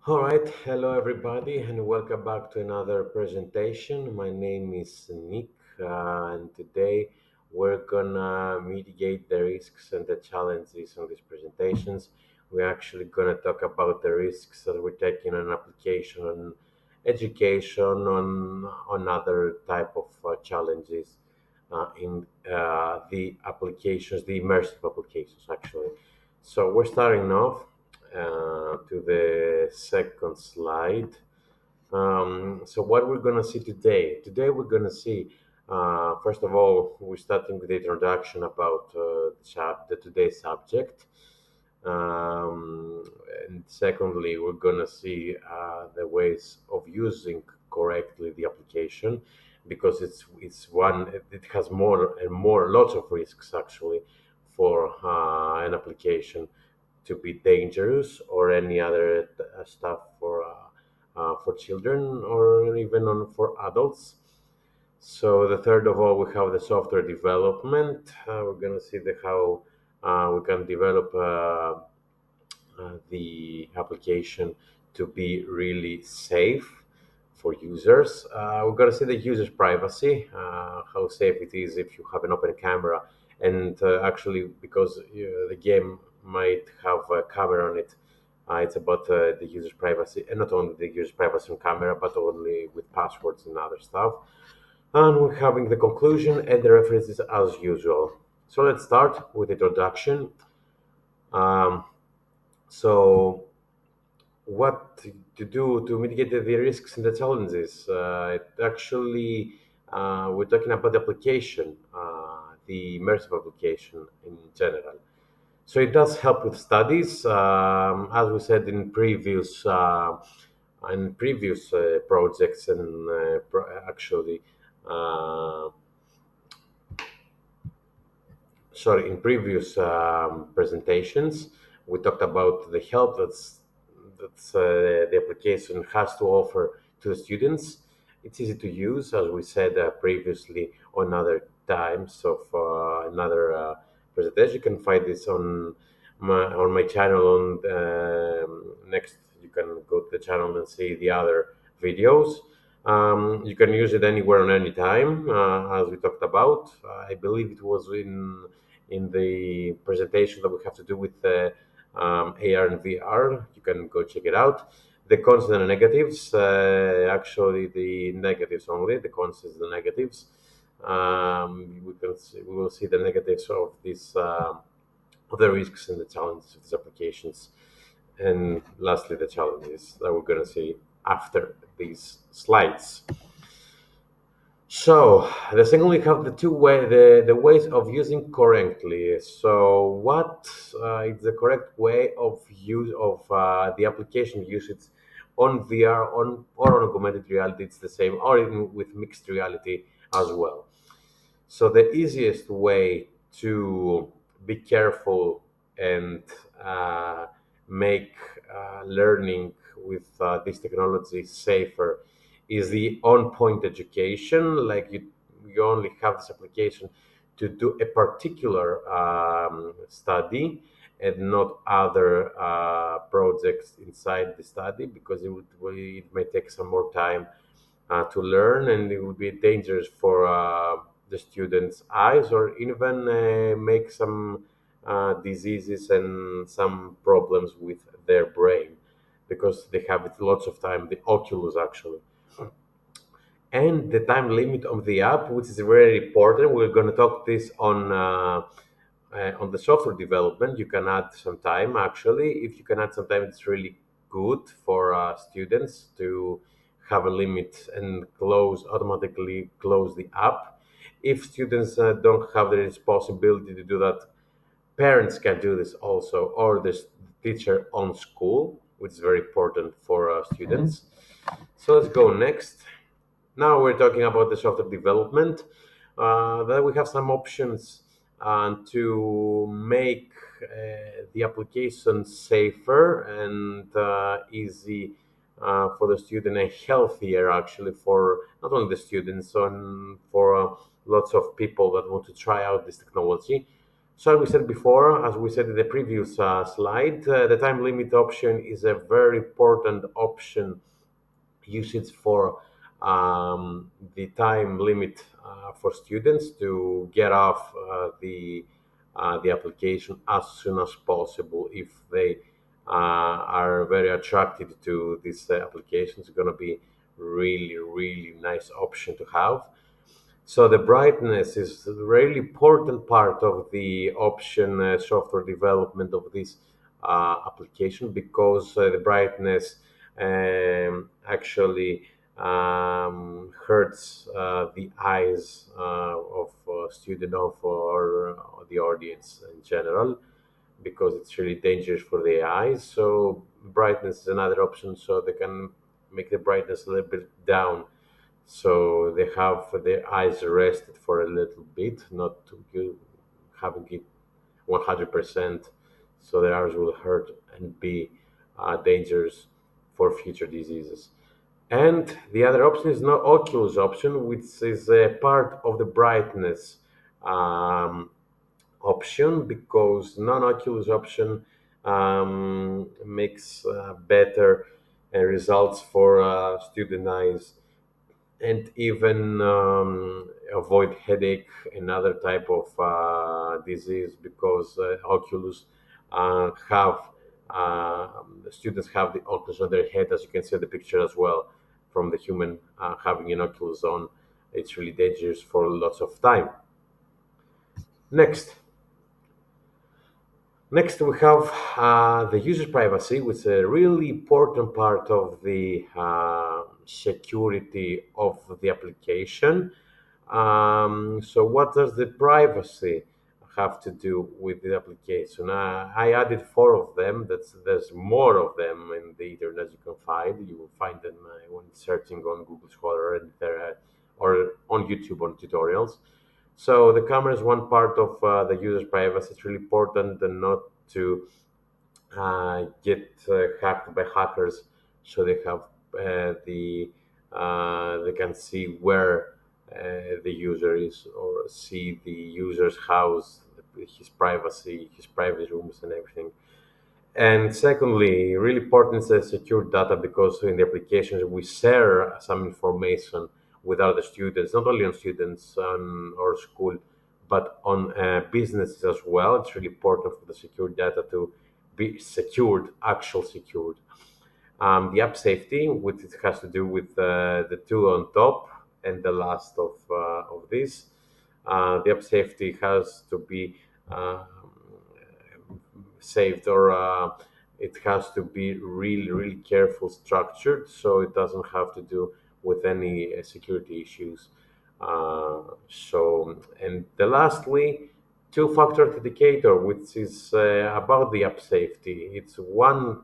All right, hello everybody, and welcome back to another presentation. My name is Nick, and today we're gonna mitigate the risks and the challenges on these presentations. We're actually gonna talk about the risks that we're taking on application, on education, on other type of challenges in the applications, the immersive applications actually. So we're starting off to the second slide. So what we're going to see today? Today we're going to see, first of all, we're starting with the introduction about the today's subject. Um, and secondly, we're going to see the ways of using correctly the application because it's one it has more and more lots of risks actually for an application to be dangerous or any other stuff for children or even for adults. So the third of all, we have the software development. We're going to see how we can develop the application to be really safe for users. We're going to see the user's privacy, how safe it is if you have an open camera, and actually because the game might have a camera on it. It's about the user's privacy, and not only the user's privacy on camera, but only with passwords and other stuff. And we're having the conclusion and the references as usual. So let's start with introduction. Um, so what to do to mitigate the risks and the challenges. We're talking about the application, the immersive application in general. So it does help with studies, as we said in previous projects and actually. Uh, Sorry, in previous presentations, we talked about the help that's the application has to offer to the students. It's easy to use, as we said previously on other times of another presentation. You can find this on my channel. On next, you can go to the channel and see the other videos. You can use it anywhere and anytime, as we talked about. I believe it was in the presentation that we have to do with AR and VR. You can go check it out. The cons and the negatives. Actually, the negatives only. The cons is the negatives. We will see the negatives of this, of the risks and the challenges of these applications, and lastly, the challenges that we're going to see after these slides. So the second we have the ways of using correctly. So what is the correct way of use of the application usage on VR on or on augmented reality? It's the same, or even with mixed reality as well. So the easiest way to be careful and uh, make learning with this technology safer is the on-point education. Like you only have this application to do a particular study and not other projects inside the study because it may take some more time to learn, and it would be dangerous for the students' eyes or even make some diseases and some problems with their brain because they have it lots of time, the oculus actually. And the time limit of the app, which is very important. We're going to talk this on the software development. You can add some time actually. If you can add some time, it's really good for students to have a limit and automatically close the app. If students don't have the possibility to do that, parents can do this also, or the teacher on school, which is very important for students. So let's go next. Now we're talking about the software development. Then we have some options to make the application safer and easy for the student and healthier actually for not only the students and for lots of people that want to try out this technology. So we said before, as we said in the previous slide, the time limit option is a very important option usage for the time limit for students to get off the application as soon as possible. If they are very attracted to this application, it's going to be really nice option to have. So the brightness is a really important part of the option software development of this application, because the brightness actually hurts the eyes of student of or the audience in general, because it's really dangerous for the eyes. So brightness is another option, so they can make the brightness a little bit down, so they have their eyes rested for a little bit, not to you having it 100%, so their eyes will hurt and be dangerous for future diseases. And the other option is no oculus option, which is a part of the brightness um, option, because non-oculus option makes better results for student eyes, and even avoid headache and other type of disease, because oculus have the students have the oculus on their head, as you can see in the picture as well, from the human having an oculus on. It's really dangerous for lots of time. Next, we have the user privacy, which is a really important part of the security of the application. So, what does the privacy have to do with the application? I added four of them. There's more of them in the internet you can find. You will find them when searching on Google Scholar and or on YouTube on tutorials. So the camera is one part of the user's privacy. It's really important and not to get hacked by hackers. So they have they can see where the user is, or see the user's house, his private rooms and everything. And secondly, really important is secure data, because in the applications we share some information with other students, not only on students or school, but on businesses as well. It's really important for the secure data to be secured, actual secured. The app safety, which it has to do with the two on top and the last of this. The app safety has to be saved, or it has to be really careful structured, so it doesn't have to do with any security issues. And the lastly, two-factor authenticator, which is about the app safety. It's one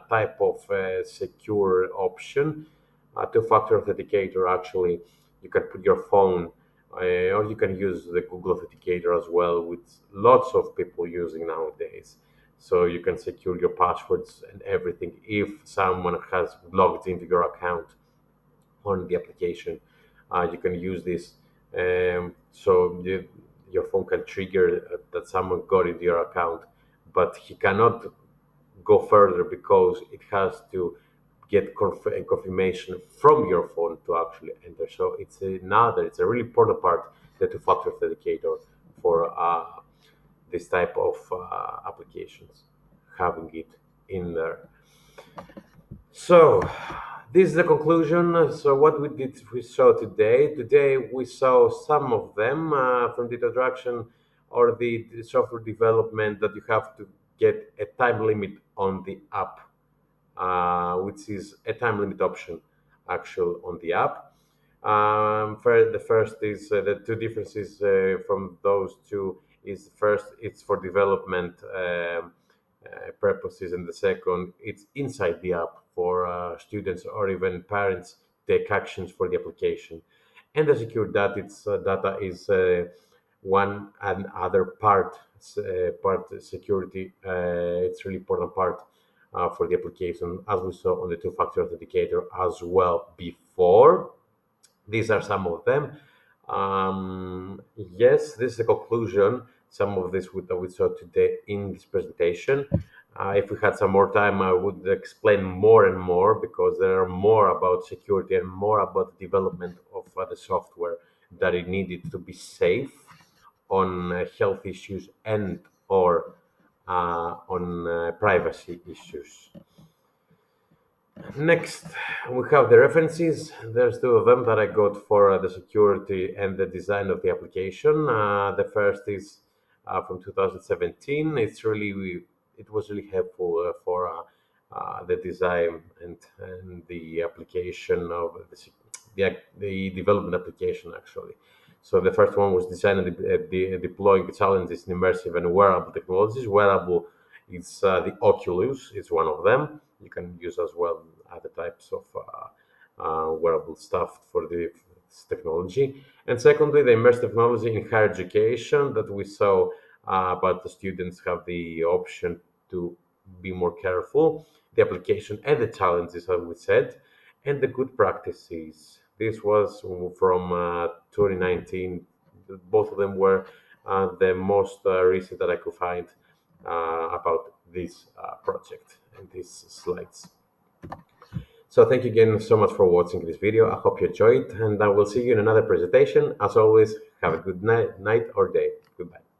type of secure option. Two-factor authenticator, actually, you can put your phone, or you can use the Google Authenticator as well, with lots of people using nowadays. So you can secure your passwords and everything if someone has logged into your account on the application. You can use this, your phone can trigger that someone got into your account, but he cannot go further, because it has to get confirmation from your phone to actually enter. So it's a really important part, the two-factor authenticator for this type of applications, having it in there. So this is the conclusion. So what we saw today. Today we saw some of them from the introduction, or the software development, that you have to get a time limit on the app, which is a time limit option actual on the app. The first is the two differences from those two is, first, it's for development purposes, and the second, it's inside the app for students or even parents take actions for the application. And the secure data, data is one and other part security. It's really important part for the application, as we saw on the two-factor authenticator as well before. These are some of them. Yes, this is the conclusion. some of this that we saw today in this presentation. If we had some more time, I would explain more and more because there are more about security and more about the development of the software that it needed to be safe on health issues and or on privacy issues. Next, we have the references. There's two of them that I got for the security and the design of the application. The first is from 2017. It was really helpful for the design and the application of the development application actually. So the first one was design and deploying challenges in immersive and wearable technologies. Wearable is the Oculus. It's one of them. You can use as well other types of wearable stuff for this technology. And secondly, the immersive technology in higher education that we saw, but the students have the option to be more careful. The application and the challenges, as we said, and the good practices. This was from 2019. Both of them were the most recent that I could find about this project and these slides. So thank you again so much for watching this video. I hope you enjoyed, and I will see you in another presentation. As always, have a good night or day. Goodbye.